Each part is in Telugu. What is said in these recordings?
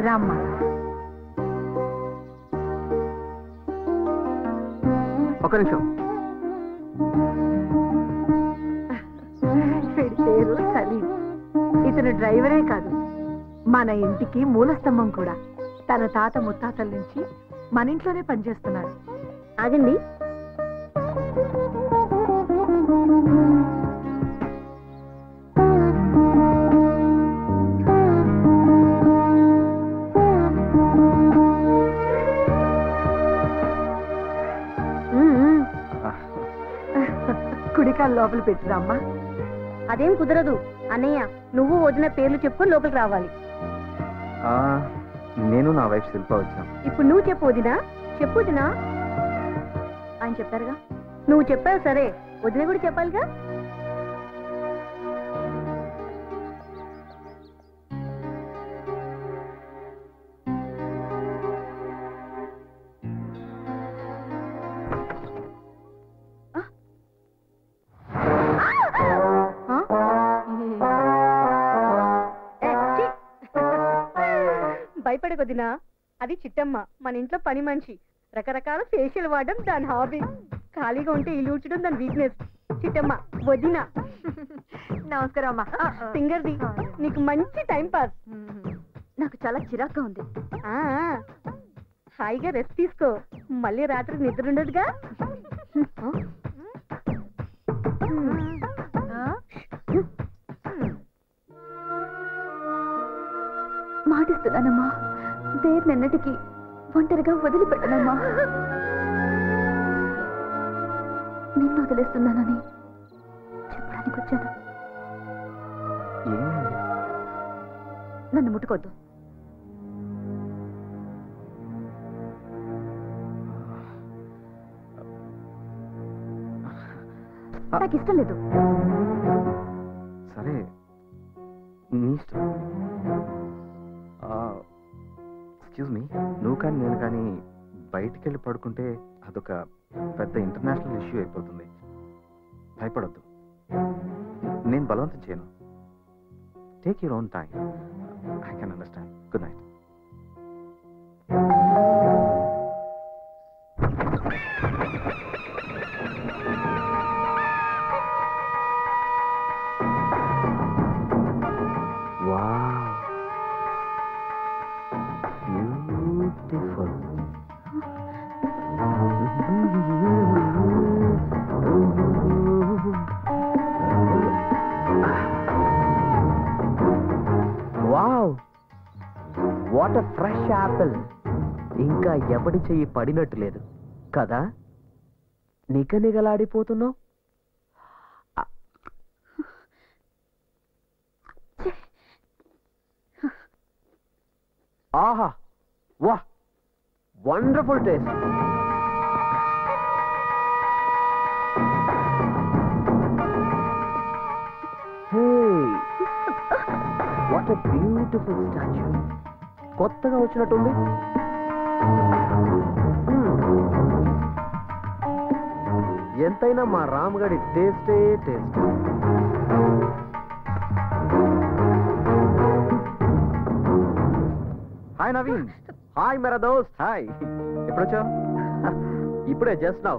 రామ్మ ఒక నిమిషం. వీడి పేరు సలీం. ఇతను డ్రైవరే కాదు, మన ఇంటికి మూలస్తంభం కూడా. తన తాత ముత్తాతల నుంచి మన ఇంట్లోనే పనిచేస్తున్నాడు. ఆగండి, కుడికాలు లోపల పెట్టిరామ్మా. అదేం కుదరదు అన్నయ్య. నువ్వు వదిన పేర్లు చెప్పుకొని లోపలికి రావాలి. నేను నా వైఫ్ శిల్ప వచ్చాం. ఇప్పుడు నువ్వు చెప్పు వదినా. చెప్పు వదినా. ఆయన చెప్పారుగా. నువ్వు చెప్పావు సరే, వదిన కూడా చెప్పాలిగా. భయపడకొద్దినా, అది చిట్టమ్మ, మన ఇంట్లో పని మనిషి. రకరకాల ఫేషియల్ వాడడం దాని హాబీ. ఖాళీగా ఉంటే ఇల్లు ఊడ్చడం దాని వీక్నెస్. చిట్టమ్మ వదిన. నమస్కారం అమ్మా. సింగర్ది, నీకు మంచి టైం పాస్. నాకు చాలా చిరాగ్గా ఉంది. హాయిగా రెస్ట్ తీసుకో, మళ్ళీ రాత్రి నిద్ర ఉండదుగా. మాటిస్తున్నానమ్మా, దేన్నెన్నటికి ఒంటరిగా వదిలిపెట్టనమ్మా. నిన్ను వదిలేస్తున్నానని చెప్పడానికి వచ్చాను. నన్ను ముట్టుకోద్దు. నాకు ఇష్టం లేదు. సరే, నీ ఇష్టం. ఎక్స్క్యూజ్ మీ, నువ్వు కానీ నేను కానీ బయటికి వెళ్ళి పడుకుంటే అదొక పెద్ద ఇంటర్నేషనల్ ఇష్యూ అయిపోతుంది. భయపడొద్దు, నేను బలవంతం చేయను. Take your own time. I can understand. Good night. What a fresh apple. ఇంకా ఎవడి చెయ్యి పడినట్టు లేదు కదా. నిగనిగలాడిపోతున్నావు. ఆహా, వా, wonderful taste. What a beautiful statue. కొత్తగా వచ్చినట్టుంది. ఎంతైనా మా రామ్గడి టేస్టే టేస్ట్. హాయ్ నవీన్. హాయ్ మేరా దోస్త్. హాయ్, ఎప్పుడొచ్చావు? ఇప్పుడే, just now.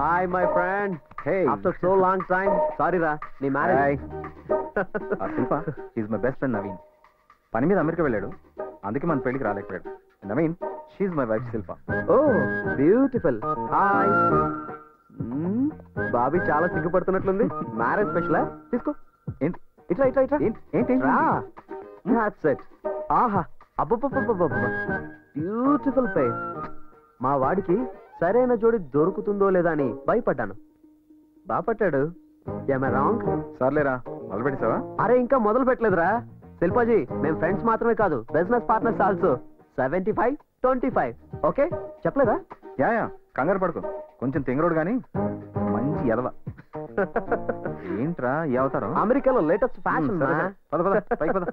Hi my friend. Hey, after so long time. Sorry రా, నీ marriage. Shilpa, he's my best friend Naveen. పని మీద అమెరికా వెళ్ళాడు, అందుకే మన పెళ్లికి రాలేకపోయాడు. Naveen, she's my wife Shilpa. Oh beautiful. Hi. బాబీ చాలా సిగ్గుపడుతున్నట్లుంది. మ్యారేజ్ స్పెషలా? తీసుకో. ఏంటి? ఇట్లా ఇట్లా ఇట్లా. ఏంటి? That's it. ఆహా, అబ్బబ్బబ్బబ్బబ్బ, బ్యూటిఫుల్ ఫేస్. మా వాడికి సరైన జోడి దొరుకుతుందో లేదా అని భయపడ్డాను. బాగా పట్టాడు. ఏమై రాంగ్? సర్లేరా, మొదలు పెట్టేసావా? అరే, ఇంకా మొదలు పెట్టలేదురా. శిల్పాజీ, మేము ఫ్రెండ్స్ మాత్రమే కాదు, బిజినెస్ పార్ట్నర్స్ ఆల్సో. 75-25. ఓకే, చెప్పలేదా? యా, కంగారు పడుకో. కొంచెం తెంగరోడు కానీ మంచి ఎదవ. ఏంట్రా ఈ అవతారం? అమెరికాలో లేటెస్ట్ ఫ్యాషన్. పద పద, పైకి పద.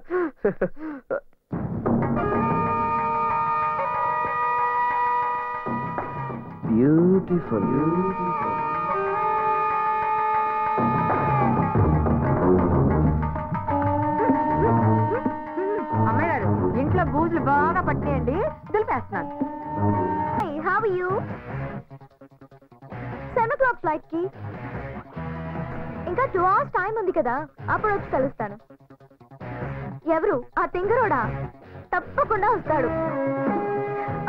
పూజలు బాగా పట్టినాయండి, దులిపేస్తున్నాను. How are you? 7 o'clock flight కి ఇంకా 2 hours టైం ఉంది కదా, అప్పుడు వచ్చి కలుస్తాను. ఎవరు ఆ తింగరోడా? తప్పకుండా వస్తాడు.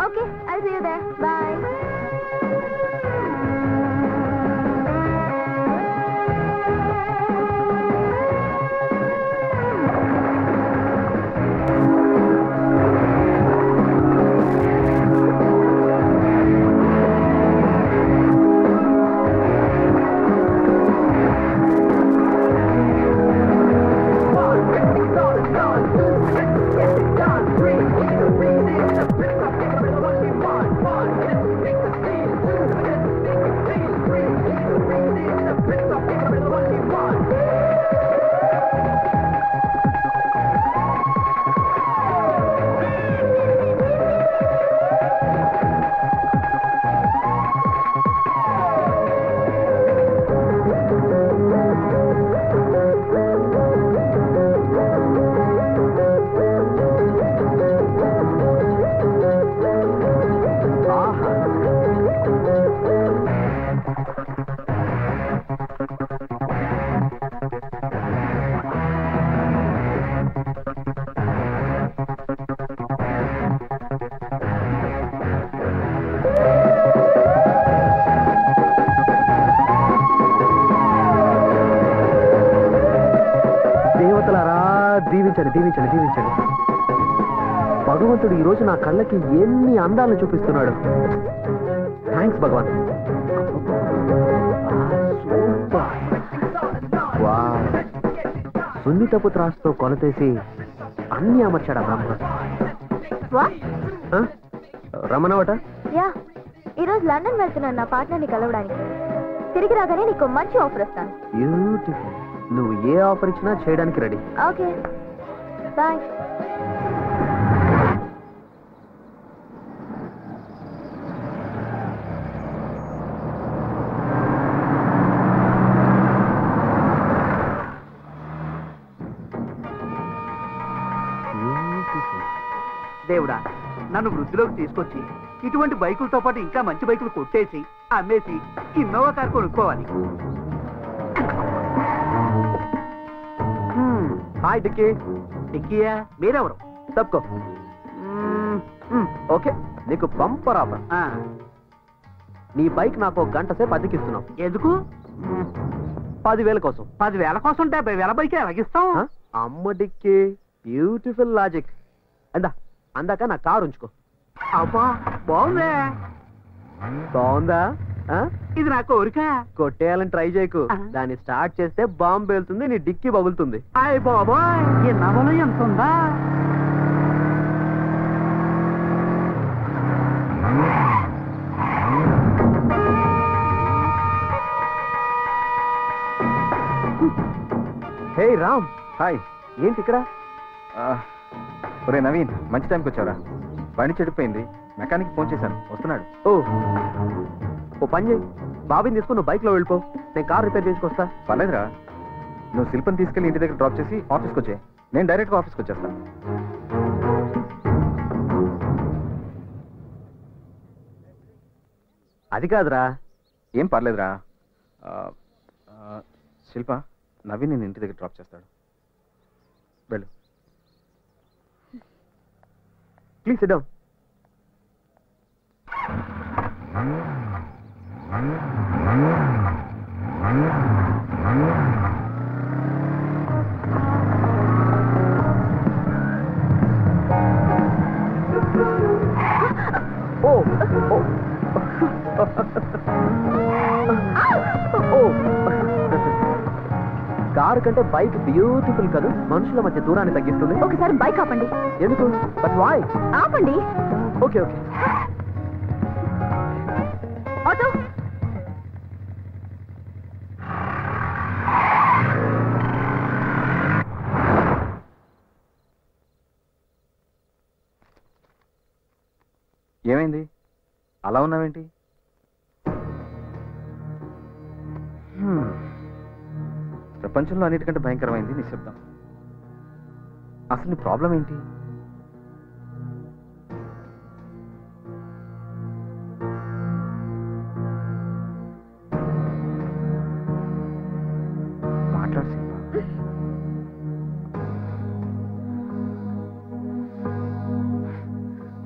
Okay, I see you there. Bye. దీవించండి, దీవించండి, దీవించండి. భగవంతుడు ఈ రోజు నా కళ్ళకి ఎన్ని అందాలను చూపిస్తున్నాడు. థ్యాంక్స్ భగవాన్. సున్నితపు త్రాసుతో కొలతేసి అన్ని అమర్చాడా బ్రహ్మ. రమణవట? యా, ఈరోజు లండన్ వెళ్తున్నాను నా పార్ట్నర్ని కలవడానికి. తిరిగి రాగానే నీకు మంచి ఆఫర్ ఇస్తాను. బ్యూటిఫుల్. నువ్వు ఏ ఆఫర్ ఇచ్చినా చేయడానికి రెడీ. Okay, bye. దేవుడా, నన్ను వృద్ధిలోకి తీసుకొచ్చి ఇటువంటి బైకులతో పాటు ఇంకా మంచి బైకులు కొట్టేసి అమ్మేసి ఇన్నోవా కారు కొనుక్కోవాలి. హాయ్ డిక్కీ. డిక్కీయా? మీరెవరు? తప్పుకో. ఓకే, నీకు బంపర్ ఆఫర్. నీ బైక్ నాకు 1 గంట సేపు అద్దెకిస్తున్నావు. ఎందుకు? 10,000 కోసం. 10,000 కోసం 70,000 బైక్ ఎలాగిస్తాం? అమ్మ డిక్కీ, బ్యూటిఫుల్ లాజిక్. అందాక నా కారు ఉంచుకో. అబ్బా, బాగుందే. బాగుందా? ఇది నా కోరిక. కొట్టేయాలని ట్రై చేయకు. దాన్ని స్టార్ట్ చేస్తే బాంబు పేలుతుంది, నీ డిక్కీ పగులుతుంది. అయ్య బాబాయ్, ఈ నవలో ఎంత ఉందా? హే రామ్. హాయ్. ఏంటి ఇక్కడ? ఒరే నవీన్, మంచి టైంకి వచ్చారా? బండి చెడిపోయింది, మెకానిక్ ఫోన్ చేశాను, వస్తున్నాడు. ఓ పని చేయి, బాబీని తీసుకుని నువ్వు బైక్లో వెళ్ళిపో, నేను కార్ రిపేర్ చేసుకొస్తా. పర్లేదురా, నువ్వు శిల్పని తీసుకెళ్ళి ఇంటి దగ్గర డ్రాప్ చేసి ఆఫీస్కి వచ్చే, నేను డైరెక్ట్గా ఆఫీస్కి వచ్చేస్తాను. అది కాదురా. ఏం పర్లేదురా. శిల్ప, నవీన్ నేను ఇంటి దగ్గర డ్రాప్ చేస్తాడు, వెళ్ళు. Please sit down. కారు కంటే బైక్ బ్యూటిఫుల్ కదా, మనుషుల మధ్య దూరాన్ని తగ్గిస్తుంది. ఒకసారి బైక్ ఆపండి. ఎందుకు? But why? ఆపండి. Okay okay. ఆటో. ఏమైంది, అలా ఉన్నావేంటి? ప్రపంచంలో అన్నిటికంటే భయంకరమైంది నిశ్శబ్దం. అసలు నీ ప్రాబ్లం ఏంటి?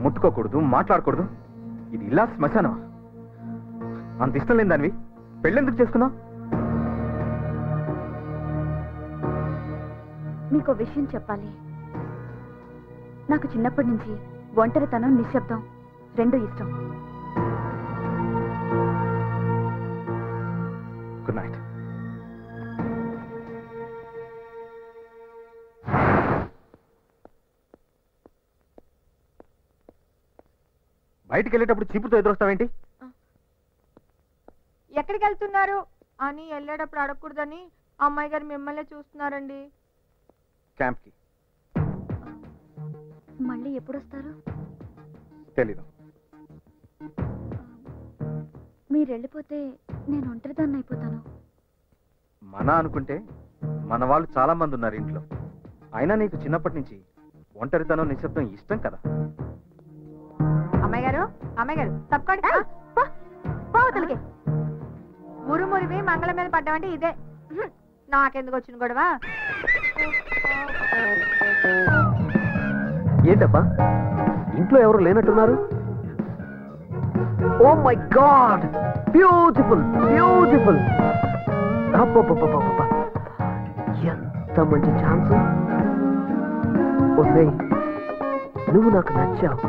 ముట్టుకోకూడదు, మాట్లాడకూడదు. ఇది ఇలా శ్మశానమా? అంత ఇష్టం లేని దానివి పెళ్ళెందుకు చేసుకున్నావు? మీకు విషయం చెప్పాలి. నాకు చిన్నప్పటి నుంచి ఒంటరితనం, నిశ్శబ్దం రెండూ ఇష్టం. Good night. బయటికి వెళ్ళేటప్పుడు చీపుతో ఎదురొస్తావేంటి? ఎక్కడికి వెళ్తున్నారు అని వెళ్ళేటప్పుడు అడగకూడదని అమ్మాయి గారు మిమ్మల్ని చూస్తున్నారండి. క్యాంప్కి. మళ్ళీ ఎప్పుడు వస్తారు? తెలీదు. మీరు వెళ్ళిపోతే నేను ఒంటరిదాన్ని అయిపోతాను. మన అనుకుంటే మన వాళ్ళు చాలా మంది ఉన్నారు ఇంట్లో. అయినా నీకు చిన్నప్పటి నుంచి ఒంటరితనం, నిశ్శబ్దం ఇష్టం కదా. అమ్మాయి గారు తప్పకండి. పోవతలకి మురుమురివి మంగళం మీద పడ్డామంటే ఇదే. నాకెందుకు వచ్చిన గొడవ? ఏంటప్పా ఇంట్లో ఎవరు లేనట్టున్నారు? Oh my god, beautiful beautiful. ఎంత మంచి ఛాన్స్. ఓసే, నువ్వు నాకు నచ్చావు,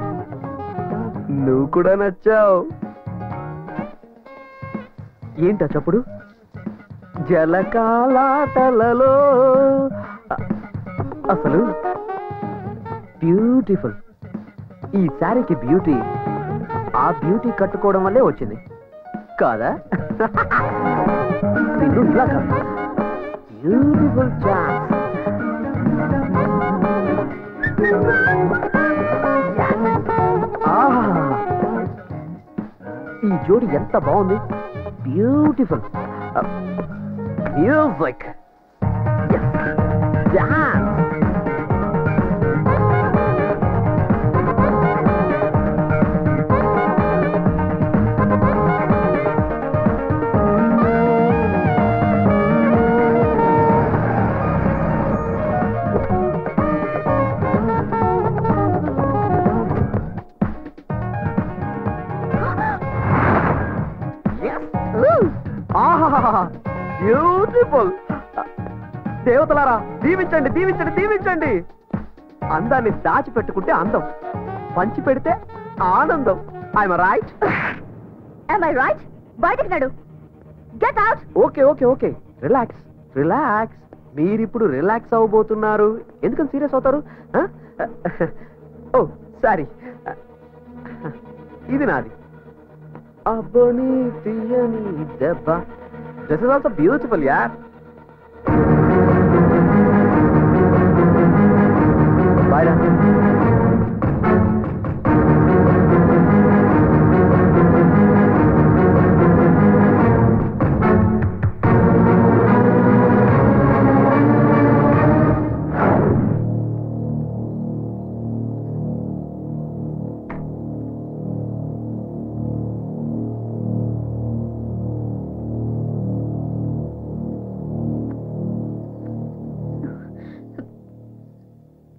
నువ్వు కూడా నచ్చావు. ఏంటా చప్పుడు? జలకాలాటలలో. అసలు బ్యూటిఫుల్. ఈ శారీకి బ్యూటీ ఆ బ్యూటీ కట్టుకోవడం వల్లే వచ్చింది కాదా? నిన్ను ఇలా కాదు, బ్యూటిఫుల్ ఛాన్స్. ఈ జోడి ఎంత బాగుంది, బ్యూటిఫుల్. Music, dance. బ్యూటిఫుల్. దేవతలారా దీవించండి, దీవించండి, దీవించండి. అందాన్ని దాచిపెట్టుకుంటే అందం, పంచి పెడితే ఆనందం. I'm right? Am I right? బయటికి నడు. Get out. Okay okay okay, relax relax. మీరిప్పుడు రిలాక్స్ అవ్వబోతున్నారు. ఎందుకని సీరియస్ అవుతారు? ఓ సారీ, ఇది నాది. అబ్బని తీయని దెబ్బ. దిస్ ఇస్ ఆల్సో బ్యూటిఫుల్ యార్. బాయ్ రా.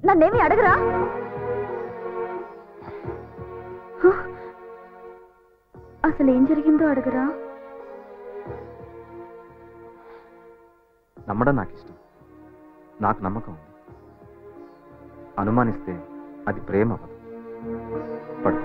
నన్నేమి అడగరా? అసలు ఏం జరిగిందో అడగరా? నమ్మడం నాకు ఇష్టం, నాకు నమ్మకం ఉంది. అనుమానిస్తే అది ప్రేమ అవ్వదు. పడు.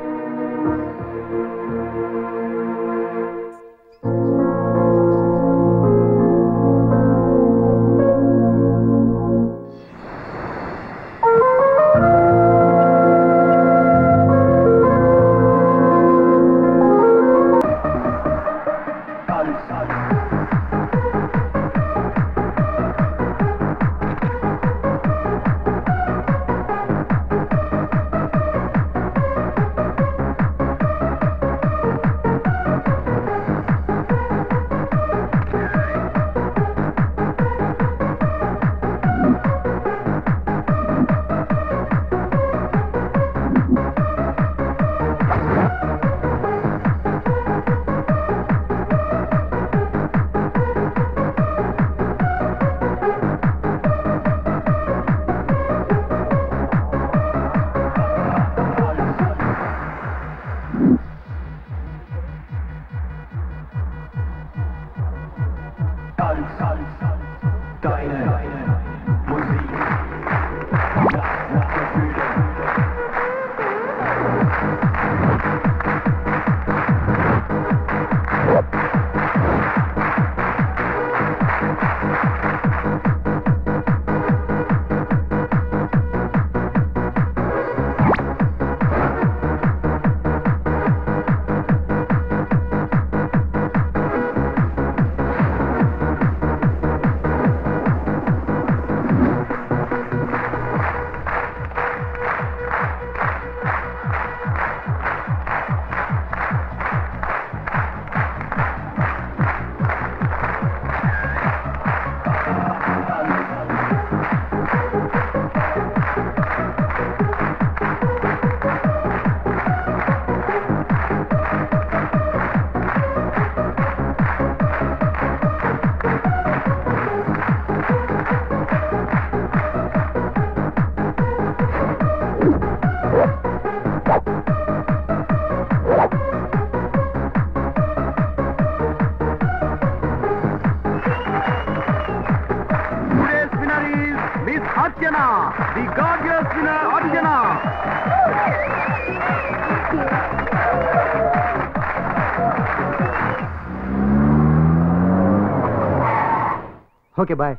Okay bye.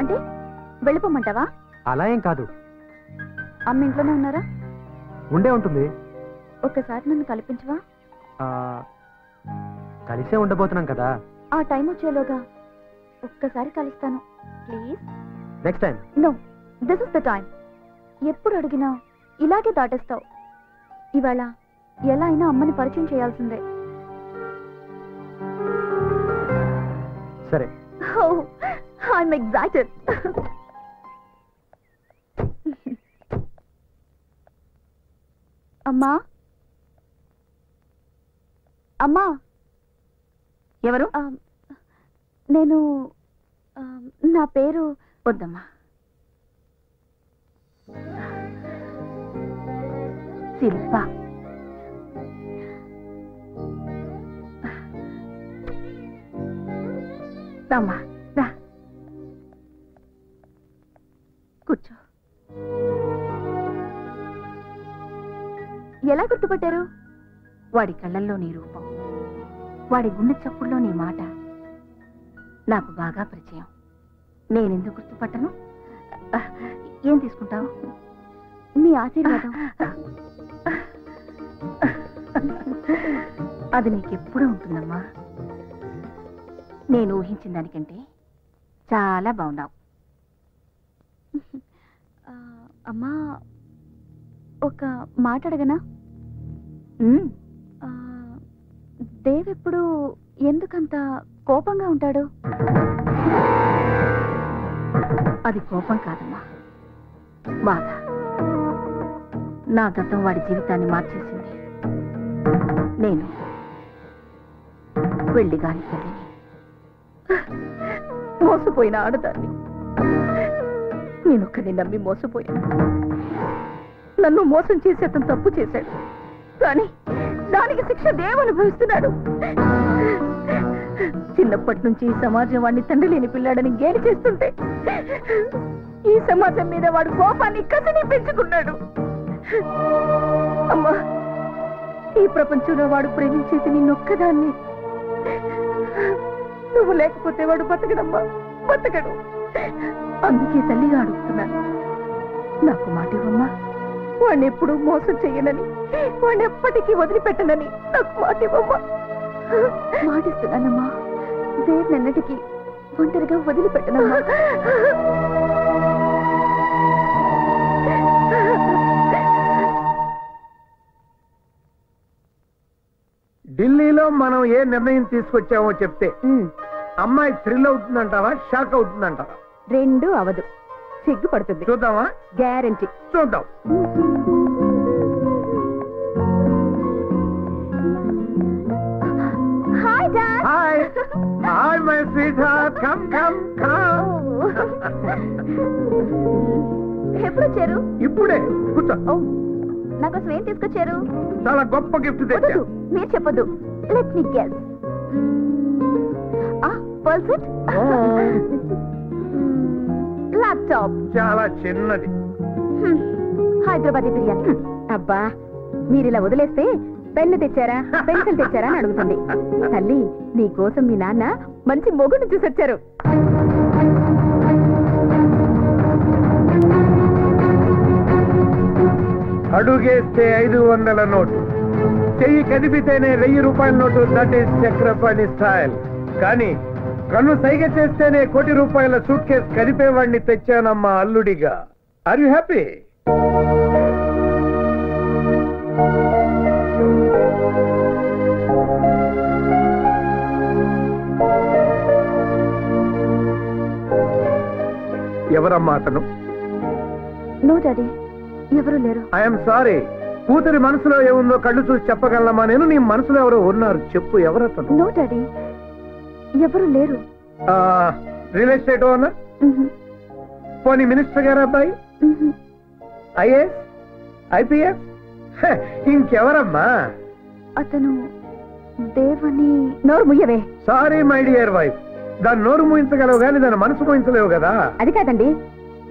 అంటే వెళ్ళిపోమంటావా? అలా ఏం కాదు, అమ్మ ఇంట్లోనే ఉన్నారా? ఉండే ఉంటుంది. ఒక్కసారి నన్ను కల్పించవా? కలిసే ఉండబోతున్నాం కదా. ఆ టైం వచ్చేలోగా ఒక్కసారి కలుస్తాను please. Next time. No, this is the time. ఎప్పుడు అడిగినా ఇలాగే దాటేస్తావు. ఇవాళ ఎలా అయినా అమ్మని పరిచయం చేయాల్సిందే. సరే. I'm excited. అమ్మా, అమ్మా. ఎవరు? నేను నా పేరు వద్దమ్మా. శిల్ప. రామ్మా, రా కూర్చో. ఎలా గుర్తుపట్టారు? వాడి కళ్ళల్లో నీ రూపం, వాడి గుండె చప్పుల్లో నీ మాట నాకు బాగా పరిచయం. నేనెందుకు గుర్తుపట్టను? ఏం తీసుకుంటావు? మీ ఆశీర్వాదం. అది నీకెప్పుడూ ఉంటుందమ్మా. నేను ఊహించిన దానికంటే చాలా బాగున్నావు. అమ్మా, ఒక మాట అడగనా? దేవ్ ఎప్పుడు ఎందుకంత కోపంగా ఉంటాడు? అది కోపం కాదమ్మా, బాధ. నా గతం వాడి జీవితాన్ని మార్చేసింది. నేను వెళ్ళి గాని తల్లిని, మోసపోయిన ఆడదాన్ని. నేనొక్కడిని నమ్మి మోసపోయాను. నన్ను మోసం చేసి అతను తప్పు చేశాడు, కానీ దానికి శిక్ష దేవ్ అనుభవిస్తున్నాడు. చిన్నప్పటి నుంచి ఈ సమాజం వాడిని తండ్రి లేని పిల్లాడని గేలి చేస్తుంటే ఈ సమాజం మీద వాడు కోపాన్ని కసిని పెంచుకున్నాడు. అమ్మా, ఈ ప్రపంచంలో వాడు ప్రేమించేది నిన్నొక్కదాన్ని. నువ్వు లేకపోతే వాడు బతకడమ్మా, బతకడు. అందుకే తల్లిగా అడుగుతున్నాను, నాకు మాట ఇవ్వమ్మా. వాడిని ఎప్పుడూ మోసం చెయ్యనని, వాడిని ఎప్పటికీ వదిలిపెట్టనని నాకు మాట ఇవ్వమ్మా. మాటిస్తున్నానమ్మా, దేన్నెన్నటికీ ఒంటరిగా వదిలిపెట్టనమ్మా. ఢిల్లీలో మనం ఏ నిర్ణయం తీసుకొచ్చామో చెప్తే అమ్మాయి థ్రిల్ అవుతుందంటావా, షాక్ అవుతుందంటావా? రెండు అవదు, సిగ్గుపడుతుంది. చూద్దామా? గ్యారంటీ. చూద్దాం. Hi dad. Hi hi my sweet heart, come come come. ఎప్పుడు వచ్చారు? ఇప్పుడే కూర్చో. నాకోసం ఏం తీసుకొచ్చారు? చాలా గొప్ప గిఫ్ట్ తెచ్చా. మీరు చెప్పొద్దు. Let me guess. Pearl set, laptop. చాలా చిన్నది. హైదరాబాదీ బిర్యానీ. అబ్బా, మీరిలా వదిలేస్తే పెన్ను తెచ్చారా, పెన్సిల్ తెచ్చారా అని అడుగుతుంది. తల్లి, నీ కోసం మీ నాన్న మంచి మొగుడు చూసొచ్చారు. అడుగేస్తే 500 నోటు, చెయ్యి కదిపితేనే 1000 రూపాయల note. That is Chakrapani style. కానీ కన్ను సైగ చేస్తేనే 1 కోటి రూపాయల సూట్ కేసు కదిపేవాడిని తెచ్చానమ్మా అల్లుడిగా. Are you happy? ఎవరమ్మా అతను? నో డాడీ, ఎవరు లేరు. I'm sorry. కూతురి మనసులో ఏముందో కళ్ళు చూసి చెప్పగలమా? నేను నీ మనసులో ఎవరో ఉన్నారు, చెప్పు ఎవరతను? నో డాడీ, ఎవరు లేరు. Real estate owner? పోనీ మినిస్టర్ గారు అబ్బాయి? IAS, IPS? ఇంకెవరమ్మా? అతను దేవని. నోరు ముయ్యవే. సారీ మై డియర్ వైఫ్, దాన్ని నోరు మూయించగలవు కానీ దాని మనసు మూయించలేవు కదా. అది కాదండి,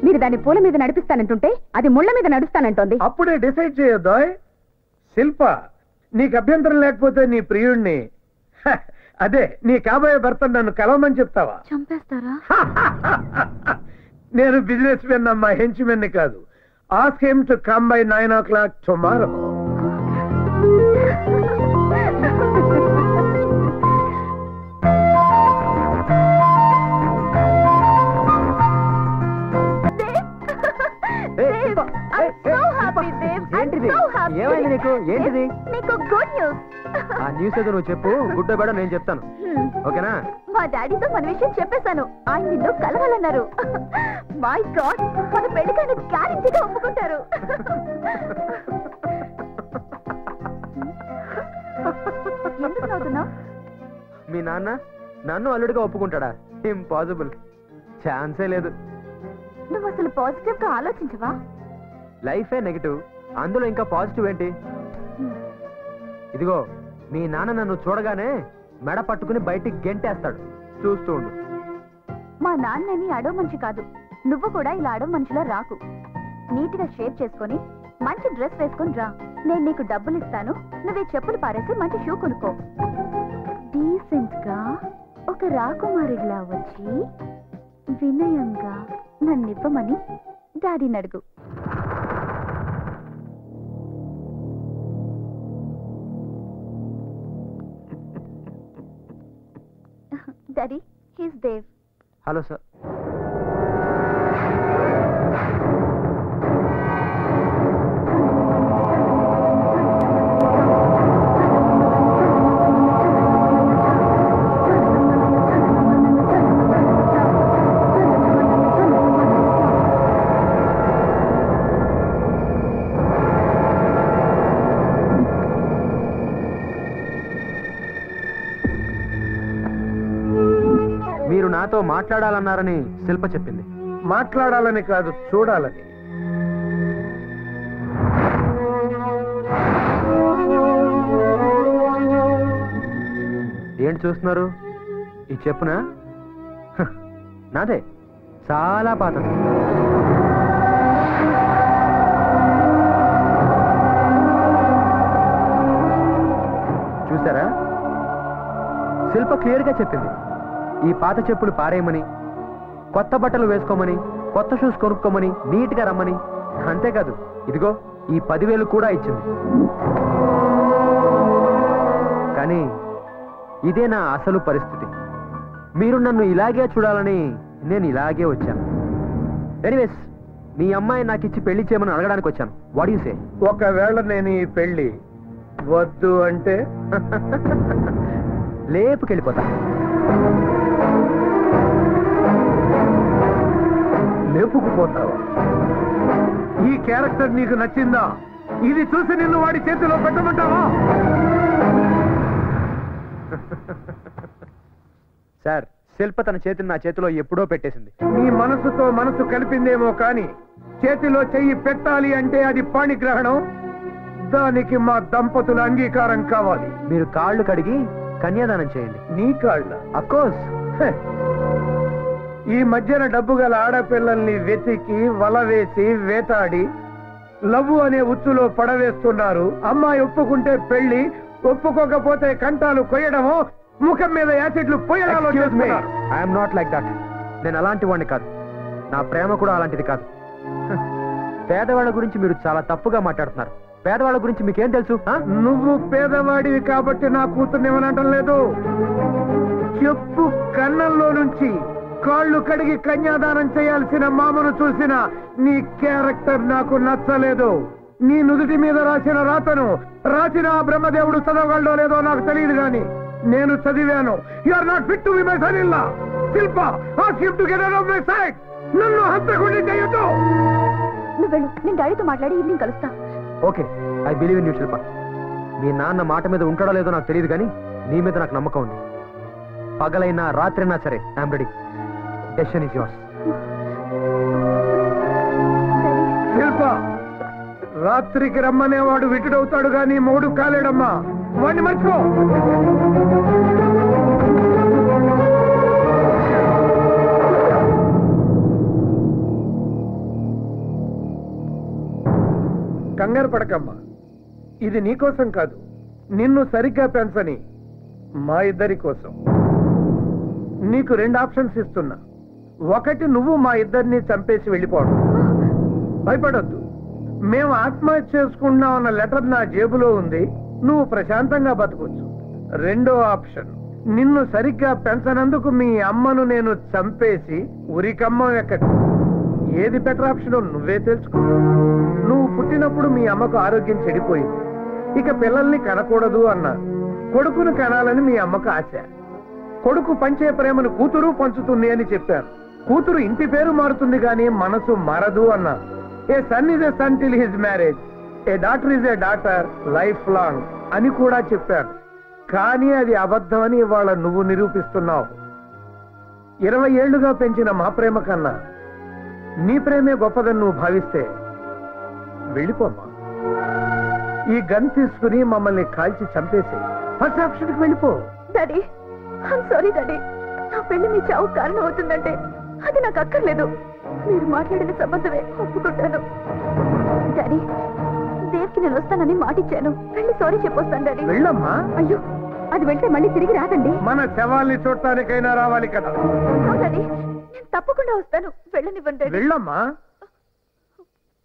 మీరు దాన్ని పూల మీద నడిపిస్తానంటుంటే అది ముళ్ళ మీద నడుస్తానంటోంది. అప్పుడే డిసైడ్ చేయొద్దు. శిల్ప, నీకు అభ్యంతరం లేకపోతే నీ ప్రియుణ్ణి అదే నీ కాబోయే భర్త నన్ను కలవమని చెప్తావా? చంపేస్తారా? నేను బిజినెస్ మెన్ అమ్మా, హెంచ్మెన్ కాదు. Ask him to come by 9 o'clock tomorrow. ఏమైంది నీకు? ఏంటిది? నీకు గుడ్ న్యూస్. ఆ న్యూస్ ఏదో నువ్వు చెప్పు, గుడ్ బేడ నేను చెప్తాను. ఓకేనా? మా డాడీతో మన విషయం చెప్పేశాను. ఆయన నిన్ను కలవాలన్నారు. మై గాడ్, మన పెళ్లికైనా గ్యారెంటీగా ఒప్పుకుంటారు. ఎందుకు నవ్వుతున్నావు? మీ నాన్న నన్ను అల్లుడిగా ఒప్పుకుంటాడా? ఇంపాసిబుల్, ఛాన్సే లేదు. నువ్వు అసలు పాజిటివ్ గా ఆలోచించవా? లైఫే నెగిటివ్, అందులో ఇంకా పాజిటివ్ ఏంటి? ఇదిగో మీ నాన్న నన్ను చూడగానే మెడ పట్టుకుని బయటికి గెంటేస్తాడు, చూస్తూ ఉండు. మా నాన్నని అడవ మనిషి కాదు, నువ్వు కూడా ఇలా అడవ మనిషిలో రాకు. నీట్ గా షేప్ చేసుకుని మంచి డ్రెస్ వేసుకుని రా. నేను నీకు డబ్బులు ఇస్తాను, నువ్వే చెప్పులు పారేసి మంచి షూ కొనుక్కో. డీసెంట్ గా ఒక రాకుమారిలా వచ్చి వినయంగా నన్నివ్వమని డాడీని అడుగు. Daddy, he's Dev. Hello sir. మీరు నాతో మాట్లాడాలన్నారని శిల్ప చెప్పింది. మాట్లాడాలని కాదు, చూడాలని. ఏంటి చూస్తున్నారు? ఈ చెప్పునా? నాదే, చాలా పాతది. చూసారా? శిల్ప క్లియర్ గా చెప్పింది, ఈ పాత చెప్పులు పారేయమని, కొత్త బట్టలు వేసుకోమని, కొత్త షూస్ కొనుక్కోమని, నీట్ గా రమ్మని. అంతేకాదు, ఇదిగో ఈ 10,000 కూడా ఇచ్చింది. కానీ ఇదే నా అసలు పరిస్థితి. మీరు నన్ను ఇలాగే చూడాలని నేను ఇలాగే వచ్చాను. ఎనీవేస్, మీ అమ్మాయి నాకు ఇచ్చి పెళ్లి చేయమని అడగడానికి వచ్చాను. What you say? ఒకవేళ నేను ఈ పెళ్లి వద్దు అంటే లేపుకెళ్ళిపోతా. లేపుకుపోతావా? ఈ క్యారెక్టర్ నీకు నచ్చిందా? ఇది చూసి నిన్ను వాడి చేతిలో పెట్టమంటావా? సార్, శిల్ప తన చేతిని నా చేతిలో ఎప్పుడో పెట్టేసింది. నీ మనసుతో మనసు కలిపిందేమో కానీ చేతిలో చెయ్యి పెట్టాలి అంటే అది పాణిగ్రహణం. దానికి మా దంపతుల అంగీకారం కావాలి. మీరు కాళ్ళు కడిగి కన్యాదానం చేయండి. నీ కాళ్ళ? అఫ్కోర్స్. ఈ మధ్యన డబ్బు గల ఆడపిల్లల్ని వెతికి వల వేసి వేటాడి లవ్వు అనే ఉచ్చులో పడవేస్తున్నారు. అమ్మాయి ఒప్పుకుంటే పెళ్లి, ఒప్పుకోకపోతే కంటాలు కొయ్యడమో, ముఖం మీద యాసిడ్లు పోయడాలో చేస్తున్నారు. I'm not like that. నేను అలాంటి వాడిని కాదు. నా ప్రేమ కూడా అలాంటిది కాదు. పేదవాళ్ళ గురించి మీరు చాలా తప్పుగా మాట్లాడుతున్నారు. పేదవాళ్ళ గురించి మీకేం తెలుసు? నువ్వు పేదవాడివి కాబట్టి నా కూతుర్ని ఏమనటం లేదు. చెప్పు కన్నంలో నుంచి కాళ్ళు కడిగి కన్యాదానం చేయాల్సిన మామను చూసిన నీ క్యారెక్టర్ నాకు నచ్చలేదు. నీ నుదుటి మీద రాసిన రాతను రాసిన ఆ బ్రహ్మదేవుడు చదవగలడో లేదో నాకు తెలియదు గాని నేను చదివాను. You are not fit to be my son in law. Shilpa, ask him to get out of my sight. నన్ను హంతకుడిని చేయొద్దు. నువ్వు వెళ్ళు, నేను డాడీతో మాట్లాడి ఈవినింగ్ కలుస్తా. Okay, I believe in you Shilpa. మీ నాన్న మాట మీద ఉంటాడో లేదో నాకు తెలియదు కానీ నీ మీద నాకు నమ్మకం ఉంది. పగలైనా రాత్రైనా సరే I'm ready. Decision is yours. Shilpa, రాత్రికి రమ్మనేవాడు విటుడవుతాడు గాని మూడు కాలేడమ్మా. వాడిని మర్చిపో. కంగారు పడకమ్మా. ఇది నీకోసం కాదు, నిన్ను సరిగ్గా పెంచని మా ఇద్దరి కోసం. నీకు 2 ఆప్షన్స్ ఇస్తున్నా. ఒకటి, నువ్వు మా ఇద్దరిని చంపేసి వెళ్ళిపోవడం. భయపడొద్దు, మేము ఆత్మహత్య చేసుకుంటున్నాం అన్న లెటర్ నా జేబులో ఉంది, నువ్వు ప్రశాంతంగా బతకొచ్చు. 2వ ఆప్షన్, నిన్ను సరిగ్గా పెంచనందుకు మీ అమ్మను నేను చంపేసి ఉరికమ్మ ఎక్కడి. ఏది బెటర్ ఆప్షనో నువ్వే తెలుసుకో. నువ్వు పుట్టినప్పుడు మీ అమ్మకు ఆరోగ్యం చెడిపోయింది, ఇక పిల్లల్ని కనకూడదు అన్నారు. కొడుకును కనాలని మీ అమ్మకు ఆశ. కొడుకు పంచే ప్రేమను కూతురు పంచుతుంది అని చెప్పారు. కూతురు ఇంటి పేరు మారుతుంది కానీ మనసు మారదు అన్నారు. A son is a son till his marriage, a daughter is a daughter lifelong అని కూడా చెప్పారు. కానీ అది అబద్ధమని ఇవాళ నువ్వు నిరూపిస్తున్నావు. 20 ఏళ్లుగా పెంచిన మా ప్రేమ కన్నా నీ ప్రేమే గొప్పదని నువ్వు భావిస్తే వెళ్ళిపోమ్మా. ఈ గన్ తీసుకుని మమ్మల్ని కాల్చి చంపేసి ఫస్ట్ ఆప్షన్కి వెళ్ళిపో. Daddy, I'm sorry daddy. నా పెళ్లి మీ చావు కారణం అవుతుందంటే అది నాకు అక్కర్లేదు. మీరు మాట్లాడిన సంబంధమే ఒప్పుకుంటాను. డాడీ, దేవ్కి నేను వస్తానని మాటిచ్చాను. వెళ్ళి సారీ చెప్పొస్తాను డాడీ. వెళ్ళమ్మా. అయ్యో, అది వెళ్తే మళ్ళీ తిరిగి రాదండి. మన శవాల్ని చూడటానికైనా రావాలి కదా. డాడీ, నేను తప్పకుండా వస్తాను. వెళ్ళనివ్వండి. వెళ్ళమ్మా.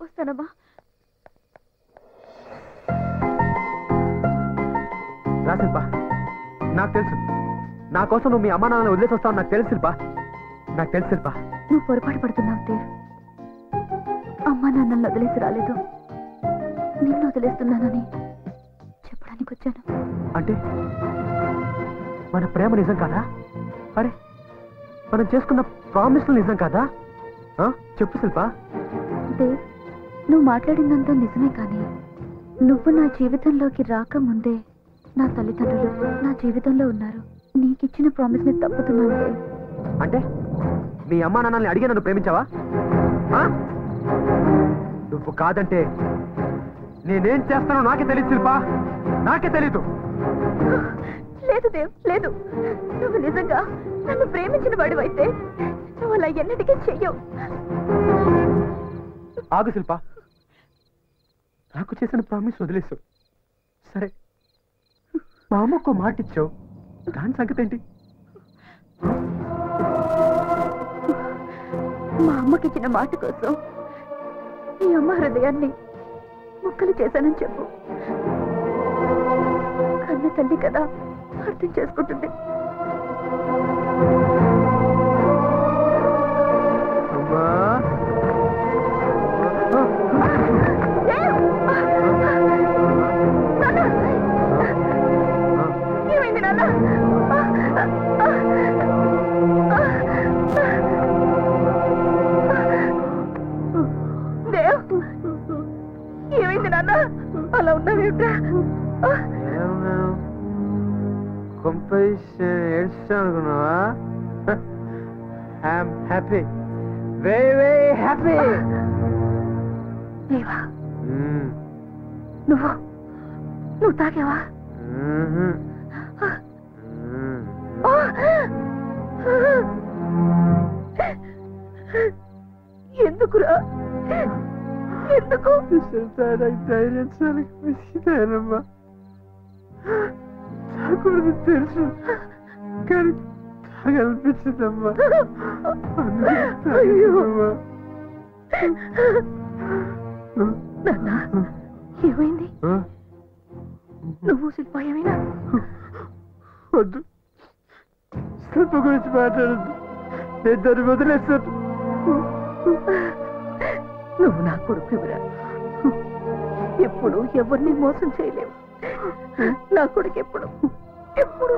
వస్తానమ్మా. రా శిల్ప, నాకు తెలుసు నా కోసం నువ్వు మీ అమ్మ నాన్న వదిలేసి వస్తావు. నాకు తెలుసు శిల్ప, నాకు తెలుసు శిల్ప. నువ్వు పొరపాటు పడుతున్నావు దేవ్. అమ్మా నాన్నల్ని వదిలేసి రాలేదు, నిన్ను వదిలేస్తున్నానని చెప్పడానికి వచ్చాను. అంటే మన ప్రేమ నిజం కాదా? అరే, మనం చేసుకున్న ప్రామిస్లు నిజం కాదా? చెప్పు శిల్ప. దేవ్, నువ్వు మాట్లాడిందంతా నిజమే, కానీ నువ్వు నా జీవితంలోకి రాకముందే నా తల్లిదండ్రులు నా జీవితంలో ఉన్నారు. నీకిచ్చిన ప్రామిస్ ని తప్పుతున్నాను దేవ్. అంటే మీ అమ్మా నాన్నల్ని అడిగి నన్ను ప్రేమించావా? నువ్వు కాదంటే నేనేం చేస్తానో నాకే తెలియదు శిల్ప, నాకే తెలీదు. లేదు దేవ్, లేదు. నువ్వు నిజంగా నన్ను ప్రేమించిన వాడివైతే నువ్వు అలా ఎన్నటికీ చెయ్యవు. ఆగు శిల్ప, నాకు చేసిన ప్రామిస్ వదిలేసావు. సరే, మా అమ్మకు మాట ఇచ్చావు, దాని సంగతి ఏంటి? మా అమ్మకిచ్చిన మాట కోసం నీ అమ్మ హృదయాన్ని ముక్కలు చేశానని చెప్పు. కన్న తల్లి కదా, అర్థం చేసుకుంటుంది. ఏమైంది నాన్న? దేవ్, ఏమైంది నాన్న? అలా ఉన్నావేమిట్రా? ఏడ్చాను అనుకున్నావా? I'm happy, very very happy. లేవా? నువ్వు తాగావా? ఎందుకురా? ఎందుకు? ధైర్యంమ్మా, తాగకూడదు తెలుసు, కానీ తాగనిపించిందమ్మా. నాన్న, ఏమైంది? నువ్వు శిల్ప ఏమైనా? వద్దు, శిల్ప గురించి మాట్లాడద్దు, నేను దాన్ని వదిలేస్తాను. నువ్వు నా కొడుకురా. ఎప్పుడు ఎవరిని మోసం చేయలేవు. నా కొడుకు ఎప్పుడు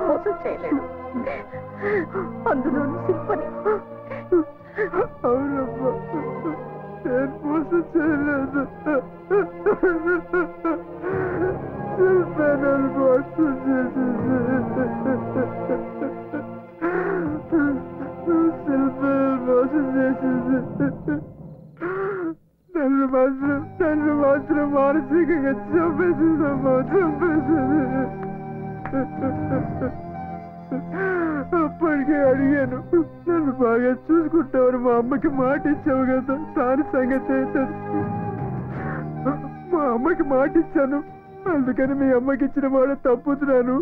మోసం చేయలేడు, అందులో శిల్పని. అవునమ్మా, నేను మోసం చేయలేదు. శిల్ప నన్ను మోసం చేసింది. శిల్ప మోసం చేసింది. నన్ను మాత్రం మానసికంగా చంపేసిందమ్మా, చంపేసింది. అప్పటికే అడిగాను, నన్ను బాగా చూసుకుంటావని మా అమ్మకి మాట ఇచ్చావు కదా, దాని సంగతి ఏంటని. మా అమ్మకి మాట ఇచ్చాను, అందుకని మీ అమ్మకి ఇచ్చిన మాట తప్పుతున్నాను.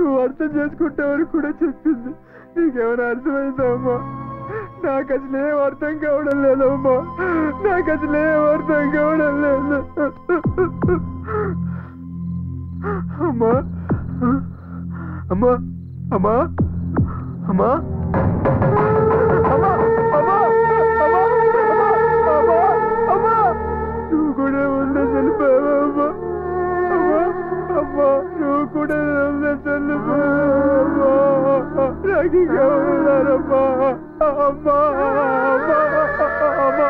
నువ్వు అర్థం చేసుకుంటావని కూడా చెప్పింది. నీకేమైనా అర్థమైందా అమ్మా? నాకు అసలేం అర్థం కావడం లేదమ్మా, నాకు అసలేం అర్థం కావడం లేదు. అమ్మా అమ్మా అమ్మా అమ్మా నువ్వు కూడా ఉండే చనిపోయావమ్మా. అమ్మా అమ్మా నువ్వు కూడా ఉండే చనిపోయావమ్మా. నాకు ఇంకా ఉన్నారమ్మా. అమ్మా అమ్మా అమ్మా